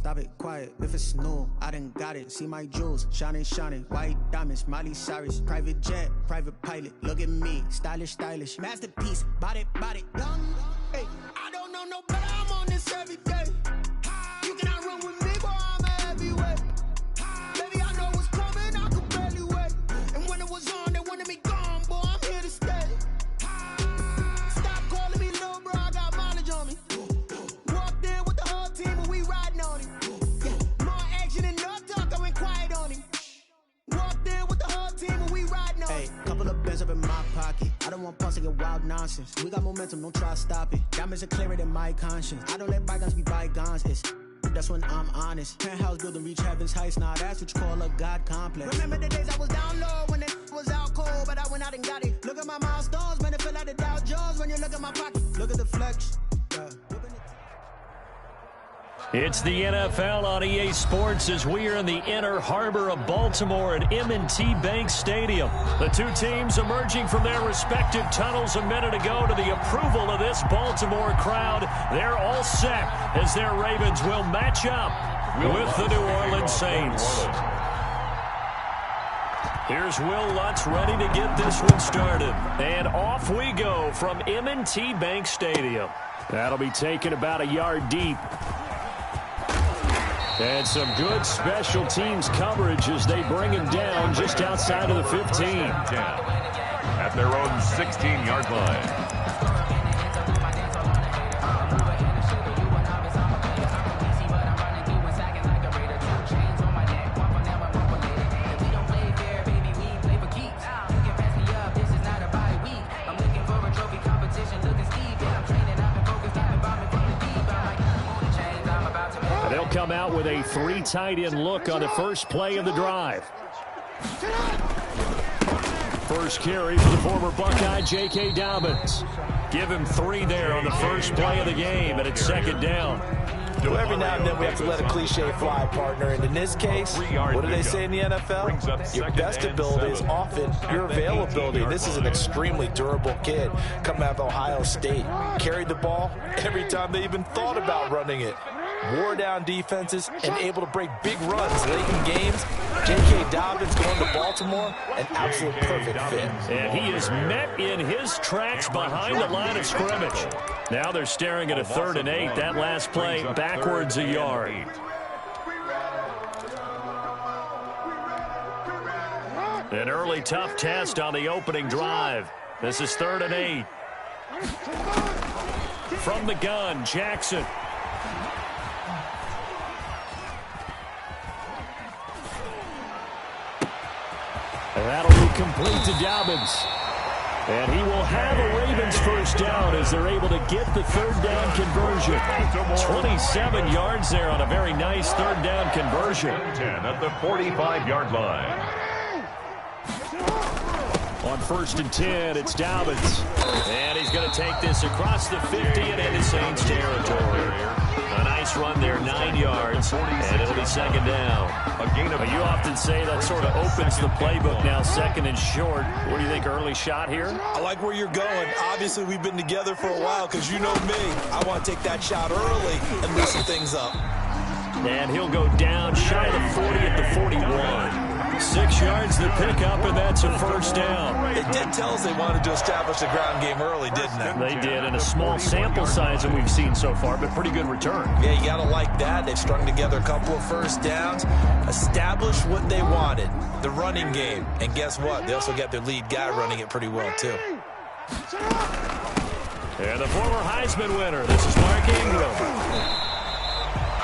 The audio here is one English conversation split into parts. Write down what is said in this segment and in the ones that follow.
stop it, quiet. If it's new, I done got it. See my jewels, shining, shining. White diamonds, Miley Cyrus. Private jet, private pilot. Look at me, stylish, stylish. Masterpiece, body, body, done. Hey, I don't know no better. I'm on this every day. You cannot run with me, boy. I'm a heavyweight. Baby, I know what's coming. I could barely wait. And when it was on, they wanted me gone, boy. I'm here to stay. Stop calling me little bro. I got mileage on me. Walked in with the whole team and we riding on him. Yeah, more action and no talk. I went quiet on him. Walked in with the whole team and we riding on him. Hey, couple of bands up in my pocket. I don't want pause to get wild nonsense. We got momentum, don't try to stop it. Diamonds are clearer than my conscience. I don't let bygones be bygones. That's when I'm honest. Penthouse building, reach heaven's heights. Now that's what you call a God complex. Remember the days I was down low when it was out cold, but I went out and got it. Look at my milestones, man, it feel like the Dow Jones when you look at my pocket. Look at the flex. It's the NFL on EA Sports as we are in the inner harbor of Baltimore at M&T Bank Stadium. The two teams emerging from their respective tunnels a minute ago to the approval of this Baltimore crowd. They're all set as their Ravens will match up with the New Orleans Saints. Here's Will Lutz ready to get this one started. And off we go from M&T Bank Stadium. That'll be taken about a yard deep. And some good special teams coverage as they bring him down just outside of the 15. At their own 16-yard line. Come out with a three tight end look on the first play of the drive. First carry for the former Buckeye, J.K. Dobbins. Give him 3 there on the first play of the game, and it's second down. Well, every now and then we have to let a cliche fly, partner. And in this case, what do they say in the NFL? Your best ability is often your availability. This is an extremely durable kid coming out of Ohio State. Carried the ball every time they even thought about running it. Wore down defenses and able to break big runs late in games. J.K. Dobbins going to Baltimore, an absolute perfect fit. And he is met in his tracks behind the line of scrimmage. Now they're staring at a 3rd and 8. That last play backwards a yard. An early tough test on the opening drive. This is 3rd and 8. From the gun, Jackson. And that'll be complete to Dobbins. And he will have a Ravens first down as they're able to get the 3rd down conversion. 27 yards there on a very nice 3rd down conversion. 10 at the 45-yard line. On 1st and 10, it's Dobbins. And he's going to take this across the 50 and into Saints territory. A nice run there, 9 yards, and it'll be second down. You often say that sort of opens the playbook now, 2nd and short. What do you think, early shot here? I like where you're going. Obviously, we've been together for a while because you know me. I want to take that shot early and loosen things up. And he'll go down shy of the 40 at the 41. 6 yards the pickup, and that's a first down. It did tell us they wanted to establish the ground game early, didn't they? They did, in a small sample size that we've seen so far, but pretty good return. Yeah, you got to like that. They've strung together a couple of first downs, established what they wanted, the running game. And guess what? They also got their lead guy running it pretty well, too. And the former Heisman winner, this is Mark Ingram.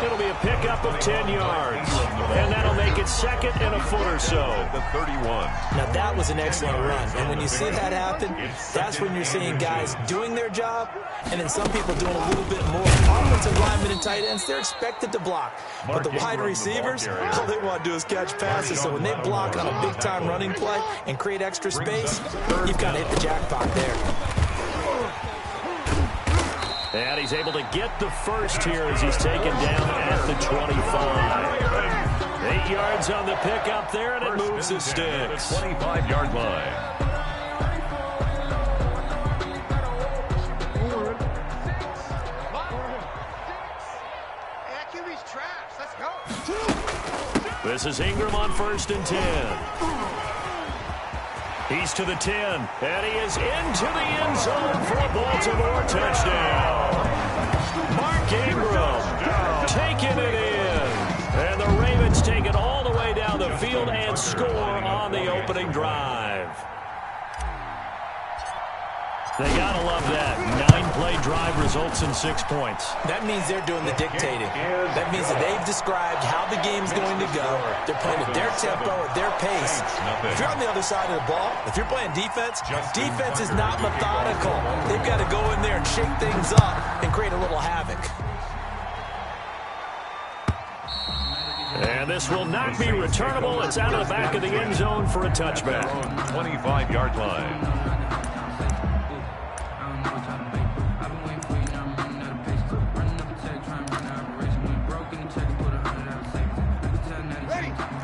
It'll be a pickup of 10 yards, and that'll make it 2nd and a foot or so. The 31. Now, that was an excellent run, and when you see that happen, that's when you're seeing guys doing their job, and then some people doing a little bit more. Offensive linemen and tight ends, they're expected to block, but the wide receivers, all they want to do is catch passes, so when they block on a big-time running play and create extra space, you've got to hit the jackpot there. And he's able to get the first here as he's taken down at the 25. 8 yards on the pickup there, and it moves the sticks. 25-yard line. Hey, This is Ingram on 1st and 10. He's to the 10, and he is into the end zone for a Baltimore touchdown. Mark Ingram taking it in, and the Ravens take it all the way down the field and score on the opening drive. They gotta love that. 9-play drive results in 6 points. That means they're doing the dictating. That means that they've described how the game's going to go. They're playing at their tempo, at their pace. If you're on the other side of the ball, if you're playing defense, defense is not methodical. They've got to go in there and shake things up and create a little havoc. And this will not be returnable. It's out of the back of the end zone for a touchback. 25-yard line.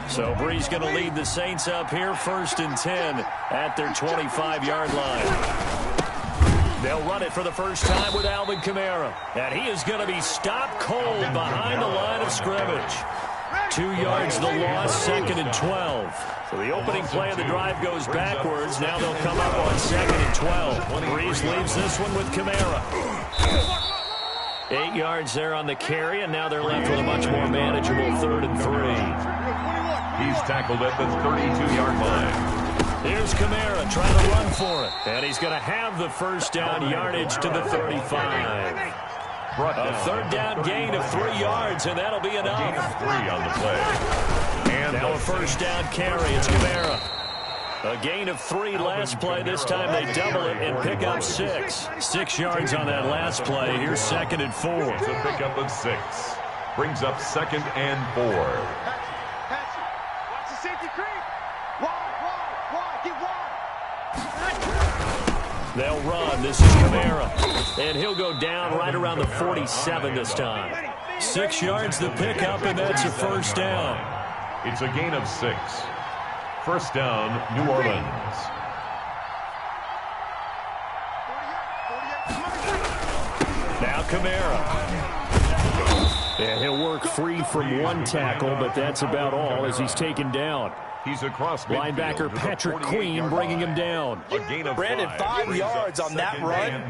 So Bree's going to lead the Saints up here, 1st and 10 at their 25-yard line. They'll run it for the first time with Alvin Kamara. And he is going to be stopped cold behind the line of scrimmage. 2 yards the loss, 2nd and 12. So the opening play of the drive goes backwards. Now they'll come up on 2nd and 12. Brees leaves this one with Kamara. 8 yards there on the carry, and now they're left with a much more manageable 3rd and 3. He's tackled at the 32-yard line. Here's Kamara trying to run for it. And he's going to have the first down, yardage to the 35. A 3rd down gain of 3 yards, and that'll be enough. Gain of 3 on the play. And now a first down carry. It's Kamara. A gain of 3 last play. This time they double it and pick up 6. 6 yards on that last play. Here's 2nd and 4. It's a pickup of 6. Brings up 2nd and 4. They'll run. This is Kamara. And he'll go down right around the 47 this time. 6 yards the pickup, and that's a first down. It's a gain of 6. First down, New Orleans. Now Kamara. And he'll work free from one tackle, but that's about all as he's taken down. He's across linebacker Patrick Queen bringing him down. Brandon, 5 yards on that run.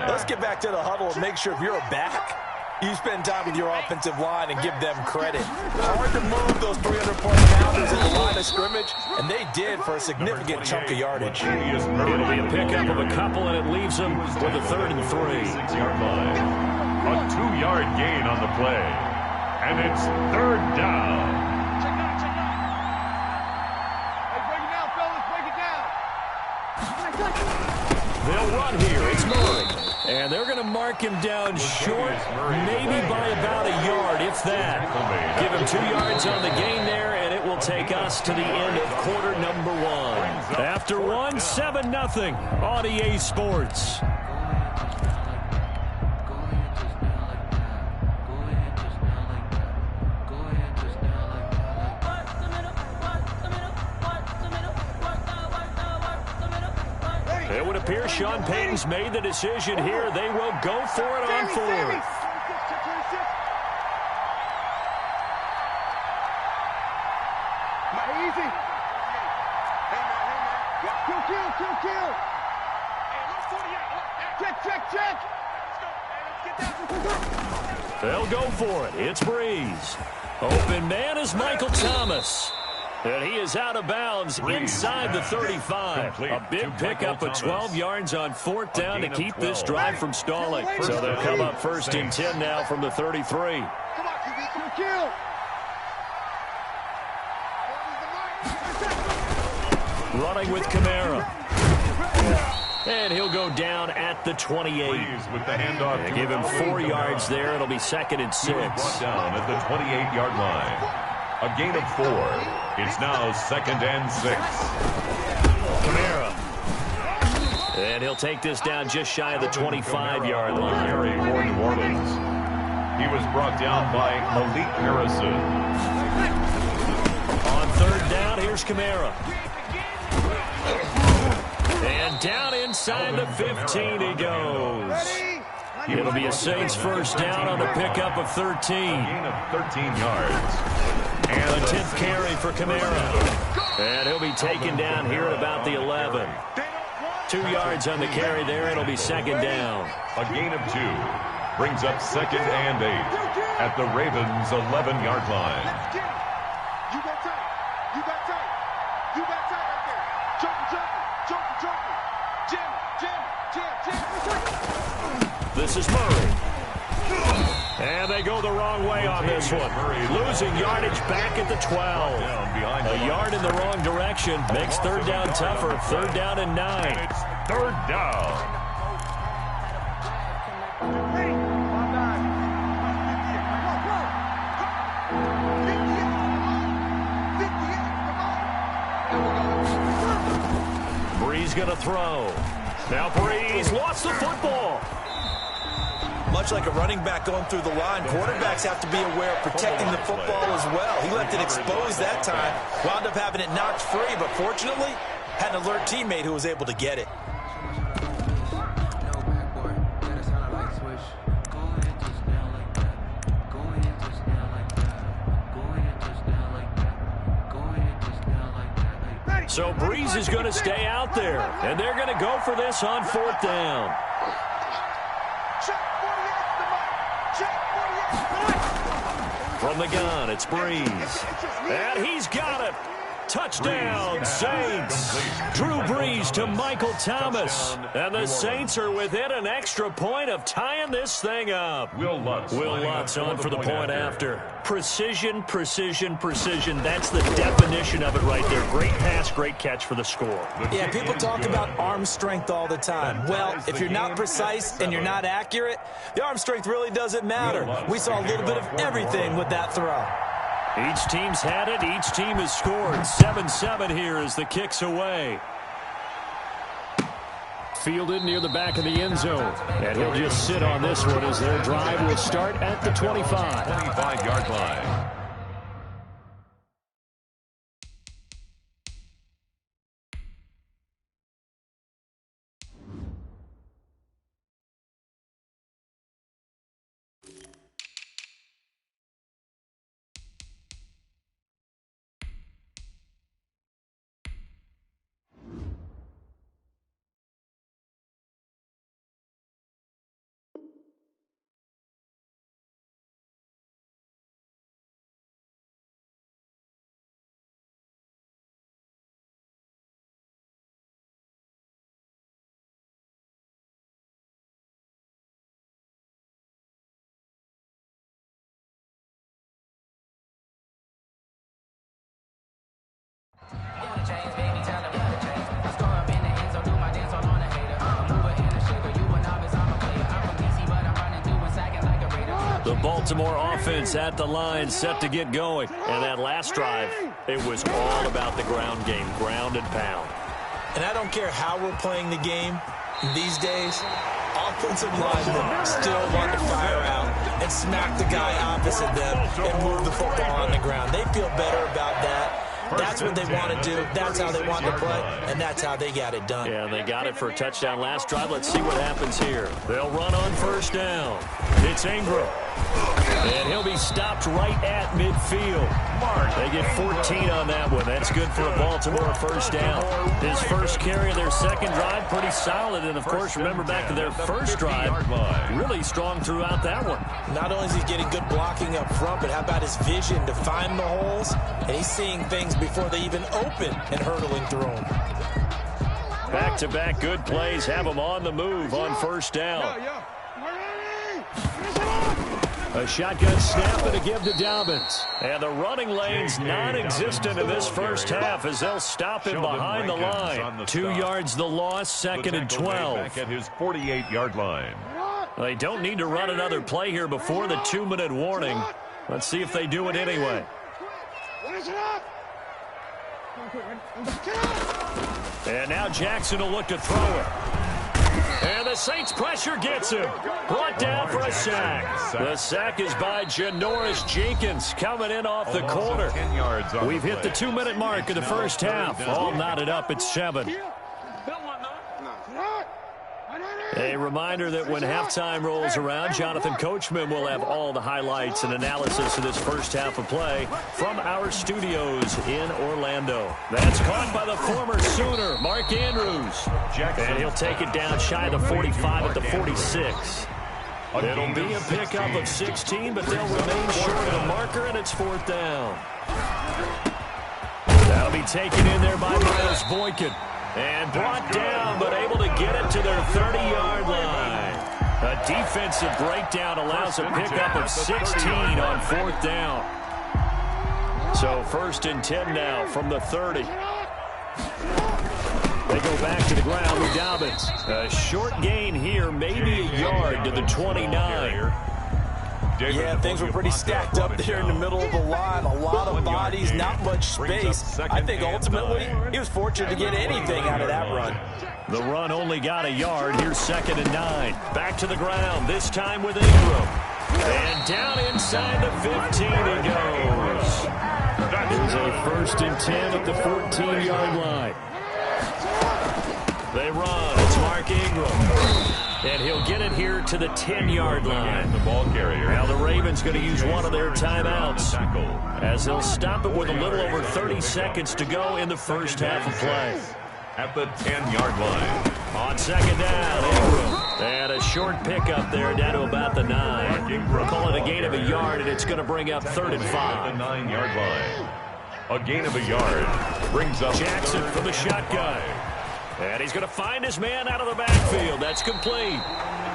Let's get back to the huddle and make sure if you're a back, you spend time with your offensive line and give them credit. Hard to move those 300-plus-pounders in the line of scrimmage, and they did for a significant chunk of yardage. It'll be a pickup of a couple, and it leaves them with a 3rd and 3. 6-yard line. A 2-yard gain on the play. And it's 3rd down. They'll run here. It's Murray. And they're going to mark him down short, maybe by about a yard, if that. Give him 2 yards on the gain there, and it will take us to the end of quarter number 1. After 1, 7-0 on EA Sports. It would appear Sean Payton's made the decision here. They will go for it on 4th. Easy. Kill. Check. They'll go for it. It's Brees. Open man is Michael Thomas. And he is out of bounds inside the 35. A big pickup of 12 yards on 4th down to keep this drive from stalling. So they'll come up 1st and 10 now from the 33. Running with Kamara. And he'll go down at the 28. With the handoff, they give him 4 yards there. It'll be 2nd and 6. Brought down at the 28-yard line. A gain of 4. It's now 2nd and 6. Kamara. And he'll take this down just shy of the 25-yard line. For New Orleans. He was brought down by Malik Harrison. On 3rd down, here's Kamara. And down inside the 15 he goes. It'll be a Saints first down on the pickup of 13. Gain of 13 yards. And a 10th carry for Kamara. And he'll be taken down here at about the 11. 2 yards on the carry there. It'll be second down. A gain of 2 brings up 2nd and 8 at the Ravens' 11-yard line. You got tight. You got tight. You got tight right there. Joker. Jam. This is Murray. And they go the wrong way on this one. Losing yardage back at the 12. A yard in the wrong direction makes third down tougher. 3rd down and 9. And it's 3rd down. Breeze going to throw. Now Breeze lost the football. Much like a running back going through the line, quarterbacks have to be aware of protecting the football as well. He left it exposed that time, wound up having it knocked free, but fortunately, had an alert teammate who was able to get it. So Breeze is going to stay out there, and they're going to go for this on 4th down. From the gun, it's Breeze. And he's got it. Touchdown, Saints. Drew Brees to Michael Thomas. And the Saints are within an extra point of tying this thing up. Will Lutz on for the point after. Precision. That's the definition of it right there. Great pass, great catch for the score. Yeah, people talk about arm strength all the time. Well, if you're not precise and you're not accurate, the arm strength really doesn't matter. We saw a little bit of everything with that throw. Each team's had it. Each team has scored. 7-7 here as the kick's away. Fielded near the back of the end zone. And he'll just sit on this one as their drive will start at the 25. 25-yard line. The Baltimore offense at the line, set to get going. And that last drive, it was all about the ground game, ground and pound. And I don't care how we're playing the game these days, offensive linemen still want to fire out and smack the guy opposite them and move the football on the ground. They feel better about that. That's what they want to do. That's how they want to play, and that's how they got it done. Yeah, they got it for a touchdown last drive. Let's see what happens here. They'll run on first down. It's Ingram. And he'll be stopped right at midfield. They get 14 on that one. That's good for a Baltimore first down. His first carry of their second drive, pretty solid. And, of course, remember back to their first drive, really strong throughout that one. Not only is he getting good blocking up front, but how about his vision to find the holes? And he's seeing things before they even open and hurtling through them. Back-to-back good plays have him on the move on first down. A shotgun snap and a give to Dobbins. And the running lane's non-existent in this first half as they'll stop him behind the line. 2 yards the loss, second and 12. Back at his 48-yard line. They don't need to run another play here before the 2-minute warning. Let's see if they do it anyway. And now Jackson will look to throw it. And the Saints pressure gets him. Brought down for a sack. The sack is by Janoris Jenkins coming in off the corner. We've hit the 2-minute mark of the first half. All knotted up at 7. A reminder that when halftime rolls around, Jonathan Coachman will have all the highlights and analysis of this first half of play from our studios in Orlando. That's caught by the former Sooner, Mark Andrews. And he'll take it down shy of the 45 at the 46. It'll be a pickup of 16, but they'll remain short of the marker, and it's 4th down. That'll be taken in there by Miles Boykin. And brought down, but able to get it to their 30-yard line. A defensive breakdown allows a pickup of 16 on 4th down. So 1st and 10 now from the 30. They go back to the ground with Dobbins. A short gain here, maybe a yard to the 29. Yeah, things were pretty stacked up there in the middle of the line. A lot of bodies, not much space. I think ultimately he was fortunate to get anything out of that run. The run only got a yard. Here's 2nd and 9. Back to the ground, this time with Ingram. And down inside the 15 he goes. Here's a 1st and 10 at the 14-yard line. They run. It's Mark Ingram. And he'll get it here to the 10-yard line. The ball carrier. Now the Ravens going to use one of their timeouts as they'll stop it with a little over 30 seconds to go in the first half of play. At the 10-yard line. On 2nd down, Ingram. And a short pickup there down to about the 9. We'll call it a gain of a yard, and it's going to bring up 3rd and 5. The 9-yard line. A gain of a yard brings up Jackson from the shotgun. And he's going to find his man out of the backfield. That's complete.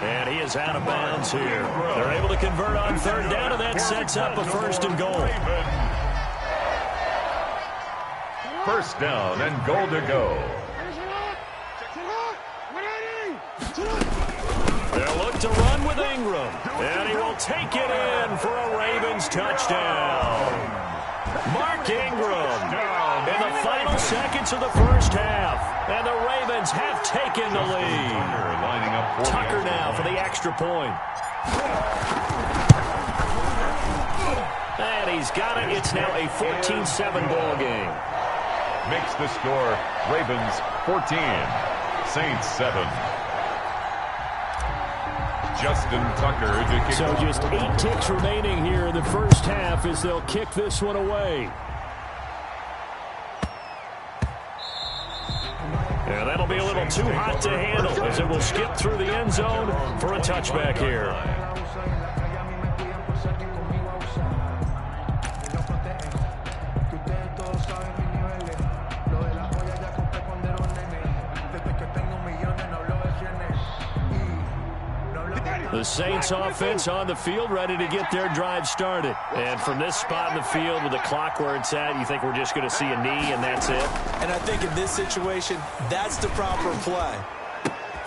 And he is out of bounds here. They're able to convert on 3rd down, and that sets up a 1st and goal. 1st down and goal to go. They'll look to run with Ingram. And he will take it in for a Ravens touchdown. Mark Ingram in the final seconds of the first half. And the Ravens have taken the lead. Tucker now for the extra point. And he's got it. It's now a 14-7 ball game. Makes the score Ravens 14, Saints 7. Justin Tucker to kick. So just 8 ticks remaining here in the first half as they'll kick this one away. Yeah, that'll be a little too hot to handle as it will skip through the end zone for a touchback here. The Saints offense on the field ready to get their drive started. And from this spot in the field with the clock where it's at, you think we're just going to see a knee and that's it? And I think in this situation, that's the proper play.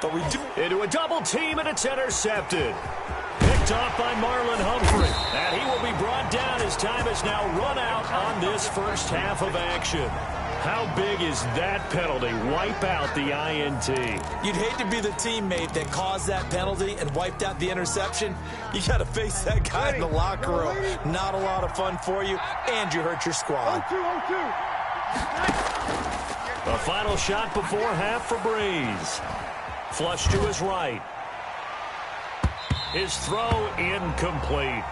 But we do. Into a double team, and it's intercepted. Picked off by Marlon Humphrey. And he will be brought down as time has now run out on this first half of action. How big is that penalty? Wipe out the INT. You'd hate to be the teammate that caused that penalty and wiped out the interception. You got to face that guy in the locker room. Not a lot of fun for you, and you hurt your squad. A final shot before half for Breeze. Flush to his right. His throw incomplete.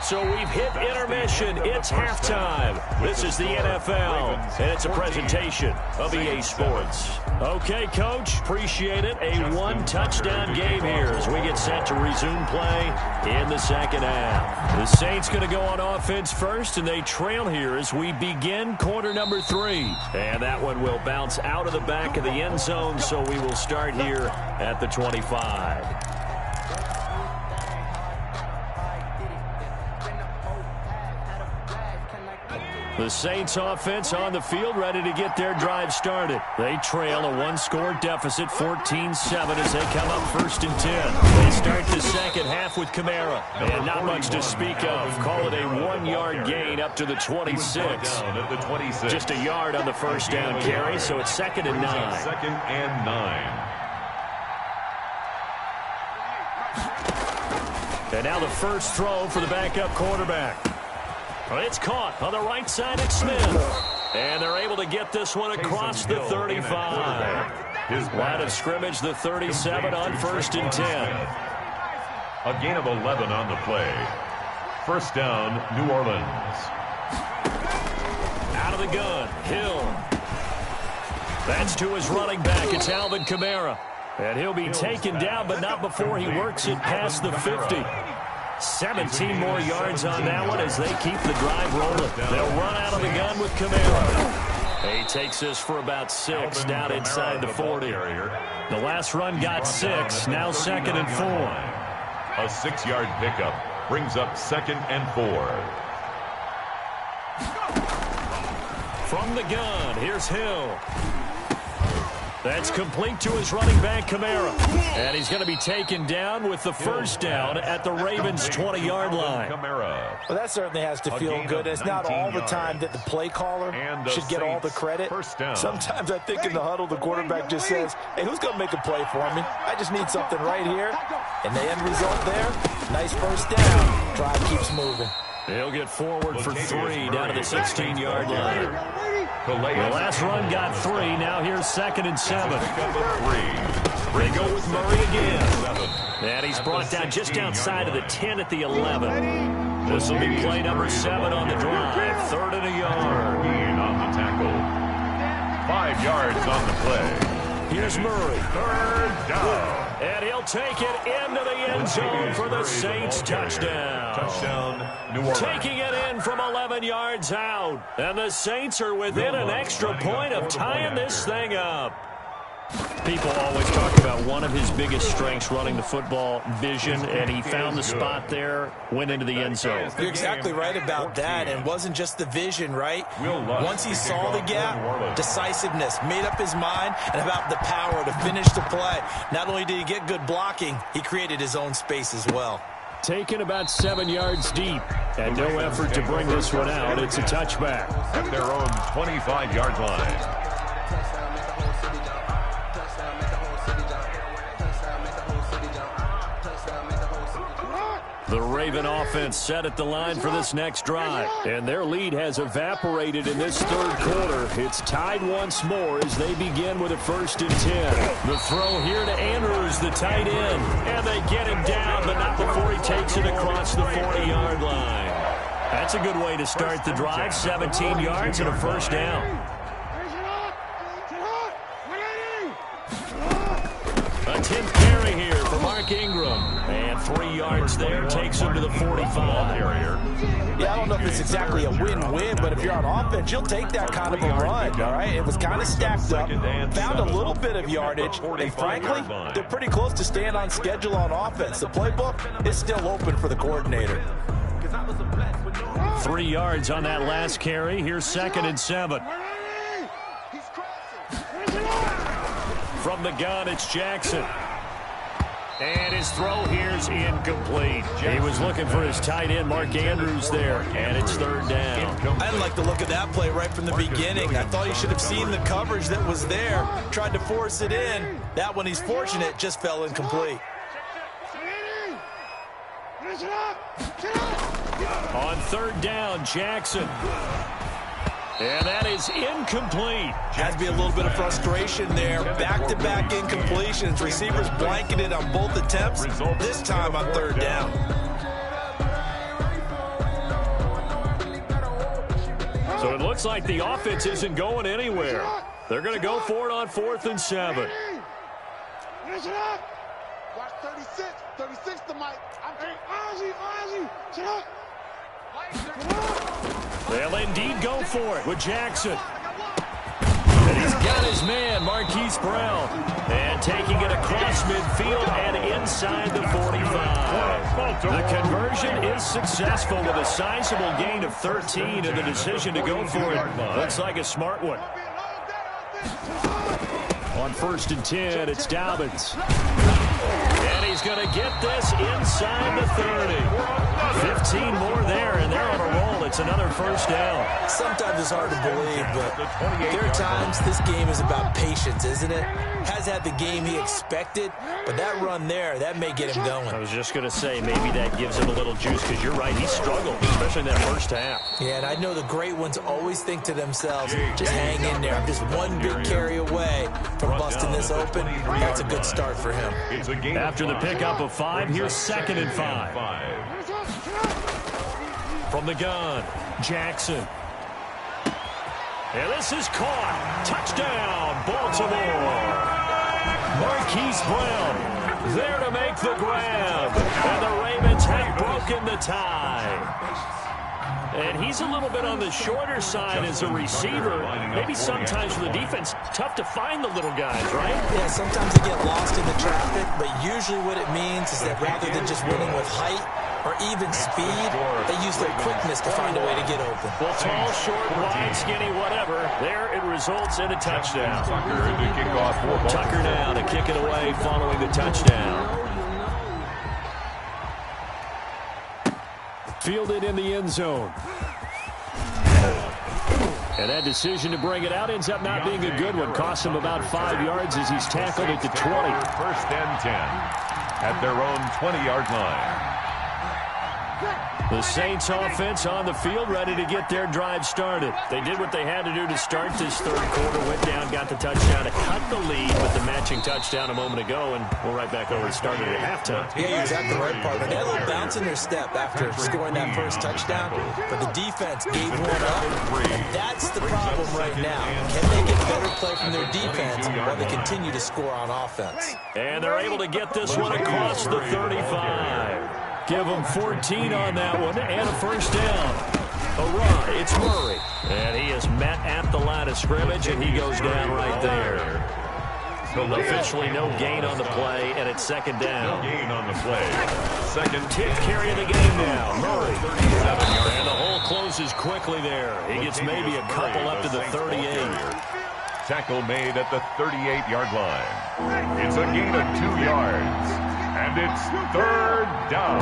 So we've hit intermission. It's halftime. This is the NFL, and it's a presentation of EA Sports. Okay, Coach, appreciate it. A one-touchdown game here as we get set to resume play in the second half. The Saints going to go on offense first, and they trail here as we begin quarter number 3. And that one will bounce out of the back of the end zone, so we will start here at the 25. The Saints offense on the field ready to get their drive started. They trail a one-score deficit, 14-7 as they come up 1st and 10. They start the second half with Kamara. And not much to speak of. Call it a 1-yard gain up to the 26. Just a yard on the first down carry, so it's 2nd and 9. 2nd and 9. And now the first throw for the backup quarterback. It's caught on the right side. It's Smith. And they're able to get this one across the 35. Line of scrimmage, the 37 on 1st and 10. A gain of 11 on the play. First down, New Orleans. Out of the gun, Hill. That's to his running back. It's Alvin Kamara. And he'll be taken down, but not before he works it past the 50. 17 more yards on that one as they keep the drive rolling. They'll run out of the gun with Kamara. He takes this for about 6 down inside the 40. The last run got 6, now 2nd and 4. A 6-yard pickup brings up 2nd and 4. From the gun, here's Hill. That's complete to his running back, Kamara. And he's going to be taken down with the first down at the Ravens' 20-yard line. Well, that certainly has to feel good. It's not all the time that the play caller should get all the credit. Sometimes I think in the huddle, the quarterback just says, hey, who's going to make a play for me? I just need something right here. And the end result there, nice first down. Drive keeps moving. He'll get forward for 3 down to the 16-yard line. The last run got 3. Now here's 2nd and 7. They go with Murray again. And he's brought down just outside of the 10 at the 11. This will be play number 7 on the drive. 3rd and a yard. On the tackle. 5 yards on the play. Here's Murray. 3rd down. And he'll take it into the end zone for the Saints touchdown. Touchdown, New Orleans. Taking it in from 11 yards out. And the Saints are within an extra point of tying this thing up. People always talk about one of his biggest strengths running the football, vision, and he found the spot there, went into the end zone. You're exactly right about that, and it wasn't just the vision, right? Once he saw the gap, decisiveness, made up his mind, and about the power to finish the play. Not only did he get good blocking, he created his own space as well. Taken about 7 yards deep, and no effort to bring this one out. It's a touchback. At their own 25-yard line. The Raven offense set at the line for this next drive, and their lead has evaporated in this 3rd quarter. It's tied once more as they begin with a 1st and 10. The throw here to Andrews, the tight end, and they get him down, but not before he takes it across the 40-yard line. That's a good way to start the drive, 17 yards and a 1st down. A 10th carry here for Mark Ingram. And 3 yards there takes him to the 45. Yeah, I don't know if it's exactly a win-win, but if you're on offense, you'll take that kind of a run, all right? It was kind of stacked up, found a little bit of yardage, and frankly, they're pretty close to staying on schedule on offense. The playbook is still open for the coordinator. 3 yards on that last carry. Here's 2nd and 7. From the gun, it's Jackson. And his throw here's incomplete. He was looking for his tight end, Mark Andrews, there, and it's 3rd down. I didn't like the look of that play right from the beginning. I thought he should have seen the coverage that was there, tried to force it in. That one, he's fortunate, just fell incomplete. On 3rd down, Jackson. And that is incomplete. Has to be a little bit of frustration there. Back-to-back incompletions. Receivers blanketed on both attempts, this time on 3rd down. So it looks like the offense isn't going anywhere. They're going to go for it on 4th and 7. Watch 36. 36 to Mike. Ozzy, sit up. They'll indeed go for it with Jackson. And he's got his man, Marquise Brown. And taking it across midfield and inside the 45. The conversion is successful with a sizable gain of 13 and the decision to go for it. Looks like a smart one. On 1st and 10, it's Dobbins. And he's going to get this inside the 30. 15 more there, and they're on a roll it's another first down. Sometimes it's hard to believe, but there are times this game is about patience, isn't it? Has had the game he expected, but that run there, that may get him going. I was just going to say, maybe that gives him a little juice, because you're right, he struggled, especially in that first half. Yeah, and I know the great ones always think to themselves, just hang in there. I'm just one big carry away from busting this open. That's a good start for him. After the pickup of 5, here's 2nd and 5. From the gun, Jackson. And this is caught. Touchdown, Baltimore. Marquise Brown there to make the grab. And the Ravens have broken the tie. And he's a little bit on the shorter side as a receiver. Maybe sometimes for the defense, tough to find the little guys, right? Yeah, sometimes they get lost in the traffic, but usually what it means is that rather than just winning with height or even speed, they use their quickness to find a way to get open. Well, tall, short, wide, skinny, whatever. There it results in a touchdown. Tucker now to kick it away following the touchdown. Fielded in the end zone. And that decision to bring it out ends up not being a good one. Costs him about 5 yards as he's tackled at the 20. First and 10 at their own 20-yard line. The Saints offense on the field, ready to get their drive started. They did what they had to do to start this third quarter, went down, got the touchdown to cut the lead with the matching touchdown a moment ago, and we're right back over and started at halftime. Yeah, you're exactly right, partner. They had a little bounce in their step after scoring that first touchdown, but the defense gave one up, and that's the problem right now. Can they get better play from their defense while they continue to score on offense? And they're able to get this one across the 35. Give him 14 on that one and a first down. A run, it's Murray. And he is met at the line of scrimmage, and he goes down right there. Officially no gain on the play, and it's second down. No gain on the play. Second 10th carry of the game now. Murray. And the hole closes quickly there. He gets maybe a couple up to the 38. Tackle made at the 38-yard line. It's a gain of 2 yards. And it's third down.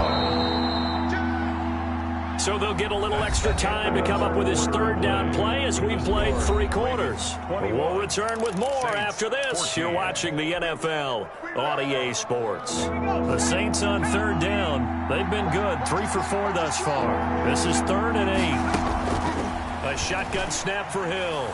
So they'll get a little extra time to come up with his third down play as we've played 3 quarters. We'll return with more after this. You're watching the NFL on EA Sports. The Saints on third down. They've been good. 3 for 4 thus far. This is 3rd and 8. A shotgun snap for Hill.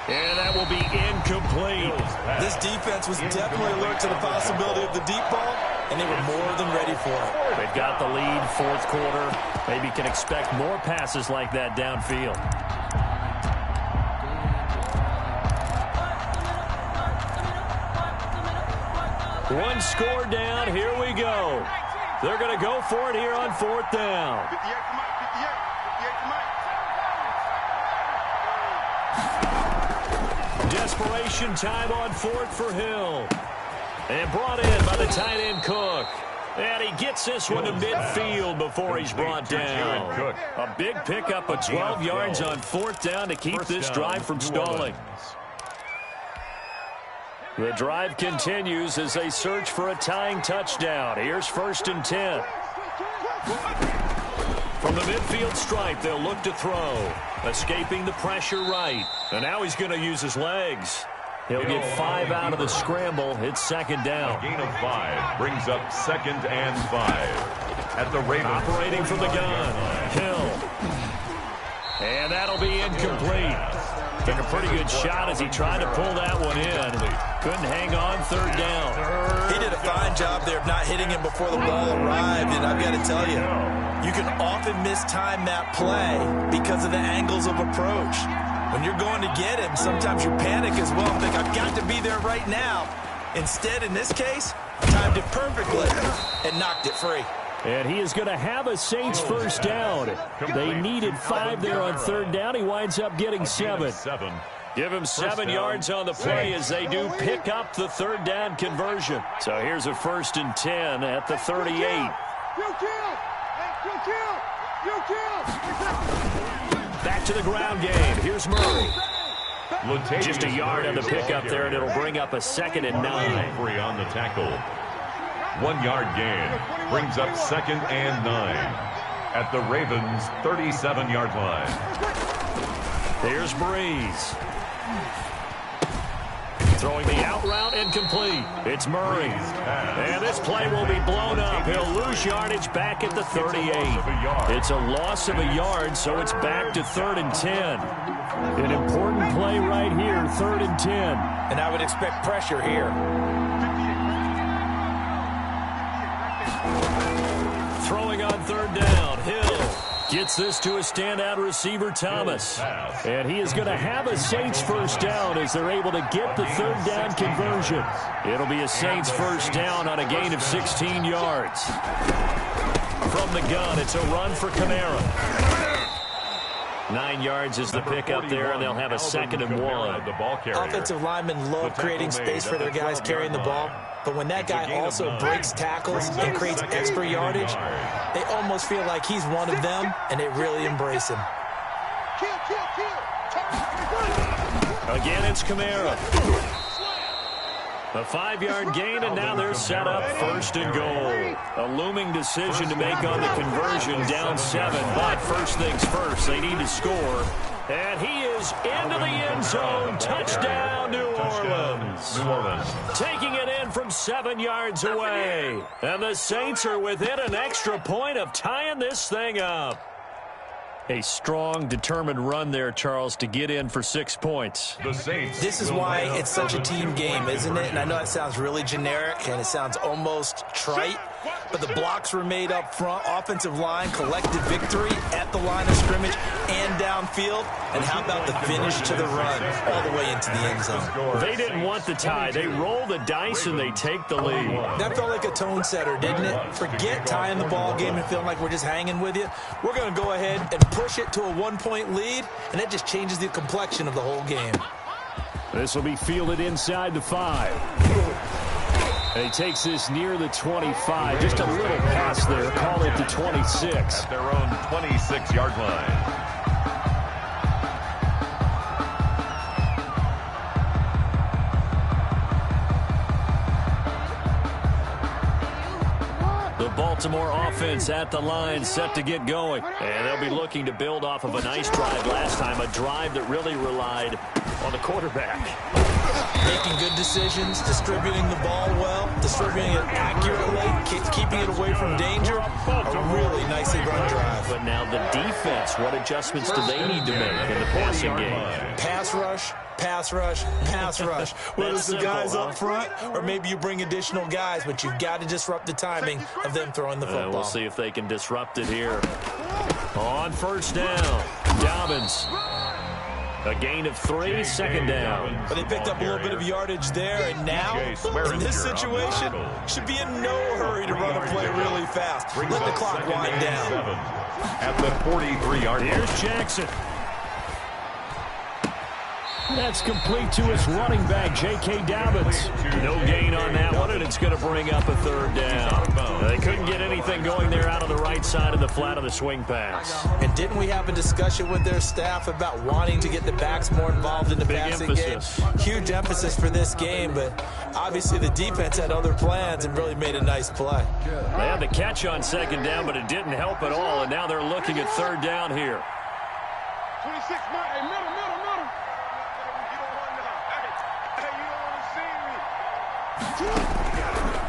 And that will be incomplete. This defense was definitely alert to the possibility of the deep ball, and they were more than ready for it. They've got the lead, 4th quarter. Maybe can expect more passes like that downfield. One score down. Here we go. They're going to go for it here on 4th down. 58 to Mike, 58 to Mike. Desperation time on 4th for Hill. And brought in by the tight end Cook. And he gets this one to midfield before he's brought down. A big pickup of 12 yards on 4th down to keep this drive from stalling. The drive continues as they search for a tying touchdown. Here's 1st and 10. From the midfield stripe, they'll look to throw. Escaping the pressure right. And now he's going to use his legs. He'll get 5 out of the scramble. It's 2nd down. A gain of 5 brings up 2nd and 5 at the Ravens. Operating from the gun. Hill. And that'll be incomplete. Took a pretty good shot as he tried to pull that one in. Couldn't hang on, 3rd down. He did a fine job there of not hitting him before the ball arrived, and I've got to tell you, you can often mistime that play because of the angles of approach. When you're going to get him, sometimes you panic as well and think, I've got to be there right now. Instead, in this case, timed it perfectly and knocked it free. And he is going to have a Saints first down. They needed 5 there on 3rd down. He winds up getting 7. Give him 7 yards on the play as they do pick up the 3rd down conversion. So here's a 1st and 10 at the 38. Back to the ground game. Here's Murray. Just a yard on the pickup there, and it'll bring up a 2nd and 9. Free on the tackle. 1 yard gain brings up 2nd and 9. at the Ravens' 37-yard line. Here's Breeze. Throwing the out route incomplete. It's Murray. And this play will be blown up. He'll lose yardage back at the 38. It's a loss of a yard, so it's back to 3rd and 10. An important play right here, 3rd and 10. And I would expect pressure here. Throwing on 3rd down. Hill gets this to a standout receiver, Thomas. And he is going to have a Saints first down as they're able to get the 3rd down conversion. It'll be a Saints first down on a gain of 16 yards. From the gun, it's a run for Kamara. 9 yards is the pickup there, and they'll have a 2nd and 1. Offensive linemen love creating space for their guys carrying the ball, but when that guy also breaks tackles and creates extra yardage, they almost feel like he's one of them, and they really embrace him. Again, it's Kamara. A 5-yard gain, and now they're set up 1st and goal. A looming decision to make on the conversion, down 7. But first things first, they need to score. And he is into the end zone. Touchdown, New Orleans. Taking it in from 7 yards away. And the Saints are within an extra point of tying this thing up. A strong, determined run there, Charles, to get in for 6 points. This is why it's such a team game, isn't it? And I know that sounds really generic, and it sounds almost trite, but the blocks were made up front. Offensive line, collective victory at the line of scrimmage and downfield. And how about the finish to the run all the way into the end zone? They didn't want the tie. They roll the dice, and they take the lead. That felt like a tone setter, didn't it? Forget tying the ball game and feeling like we're just hanging with you. We're going to go ahead and push it to a 1-point lead, and that just changes the complexion of the whole game. This will be fielded inside the 5. And he takes this near the 25. Just a little pass there. Call it the 26. At their own 26-yard line. Baltimore offense at the line, set to get going. And they'll be looking to build off of a nice drive last time, a drive that really relied on the quarterback. Making good decisions, distributing the ball well, distributing it accurately, keeping it away from danger. A really nicely run drive. But now the defense, what adjustments do they need to make in the passing game? Pass rush. Pass rush, pass rush. Whether it's the guys up front or maybe you bring additional guys, but you've got to disrupt the timing of them throwing the football. We'll see if they can disrupt it here. On first down, Dobbins. A gain of 3, 2nd down. But they picked up a little bit of yardage there, and now, in this situation, should be in no hurry to run a play really fast. Let the clock wind down. At the 43-yard line. Here's Jackson. That's complete to his running back, J.K. Dobbins. No gain on that one, and it's going to bring up a 3rd down. They couldn't get anything going there out of the right side of the flat of the swing pass. And didn't we have a discussion with their staff about wanting to get the backs more involved in the passing game? Huge emphasis for this game, but obviously the defense had other plans and really made a nice play. They had the catch on 2nd down, but it didn't help at all, and now they're looking at 3rd down here. 26, middle.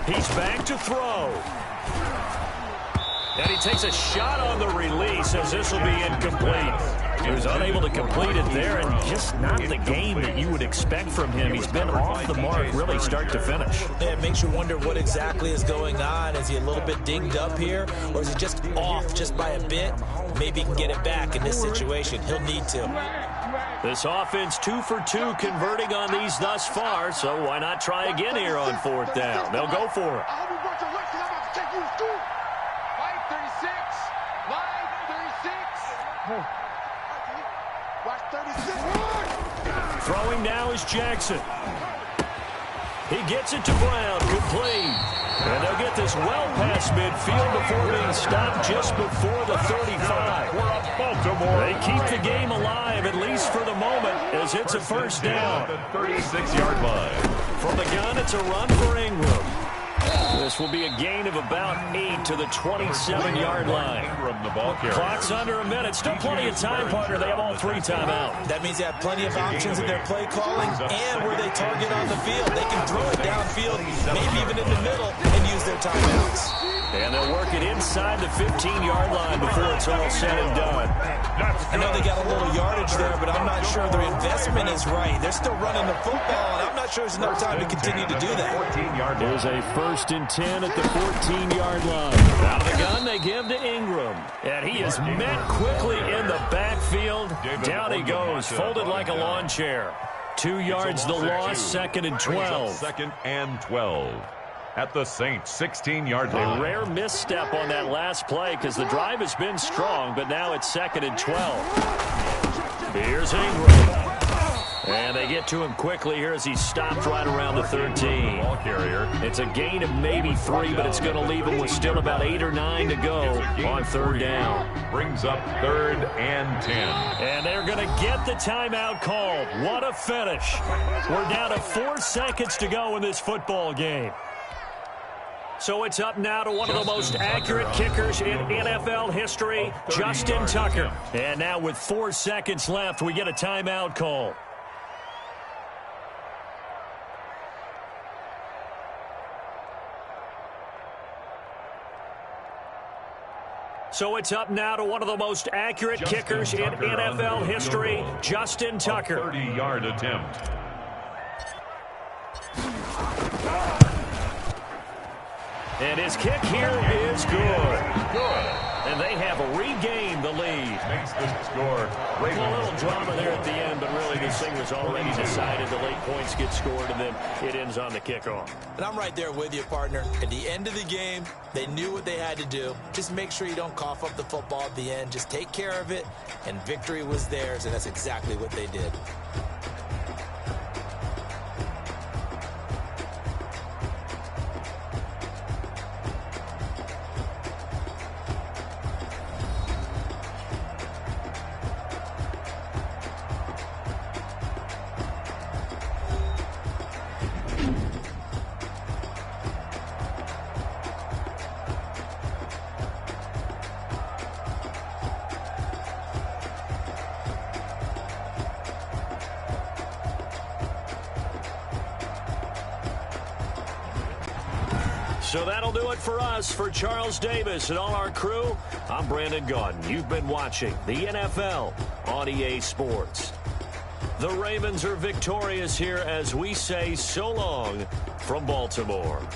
He's back to throw. And he takes a shot on the release as this will be incomplete. He was unable to complete it there, and just not the game that you would expect from him. He's been off the mark really start to finish. Yeah, it makes you wonder what exactly is going on. Is he a little bit dinged up here, or is he just off just by a bit? Maybe he can get it back in this situation. He'll need to. This offense 2 for 2 converting on these thus far, so why not try again here on 4th down? They'll go for it. Throwing now is Jackson. He gets it to Brown, complete. And they'll get this well past midfield before being stopped just before the 35. They keep the game alive, at least for the moment, as it's a first down. The 36-yard line. From the gun, it's a run for Ingram. This will be a gain of about 8 to the 27-yard line. Clock's under a minute. Still plenty of time, partner. They have all 3 timeouts. That means they have plenty of options in their play calling and where they target on the field. They can throw it downfield, maybe even in the middle, and use their timeouts. And they'll work it inside the 15-yard line before it's all said and done. I know they got a little yardage there, but I'm not sure their investment is right. They're still running the football, and I'm not sure there's enough time to continue to do that. There's a 1st and 10 at the 14-yard line. Out of the gun, they give to Ingram. And he is met quickly in the backfield. Down he goes, folded like a lawn chair. 2 yards the loss, 2nd and 12. 2nd and 12. At the Saints' 16-yard line. A rare misstep on that last play because the drive has been strong, but now it's 2nd and 12. Here's Ingram. And they get to him quickly here as he stopped right around the 13. Ball carrier. It's a gain of maybe 3, but it's going to leave him with still about 8 or 9 to go on 3rd down. Brings up 3rd and 10. And they're going to get the timeout called. What a finish. We're down to 4 seconds to go in this football game. So it's up now to one of the most accurate kickers in NFL history, Justin Tucker. And now with 4 seconds left, we get a timeout call. So it's up now to one of the most accurate kickers in NFL history, Justin Tucker. 30-yard attempt. And his kick here is good. And they have regained the lead. Makes the score. A little drama there at the end, but really this thing was already decided. The late points get scored, and then it ends on the kickoff. And I'm right there with you, partner. At the end of the game, they knew what they had to do. Just make sure you don't cough up the football at the end. Just take care of it, and victory was theirs, and that's exactly what they did. So that'll do it for us. For Charles Davis and all our crew, I'm Brandon Gaudin. You've been watching the NFL on EA Sports. The Ravens are victorious here as we say so long from Baltimore.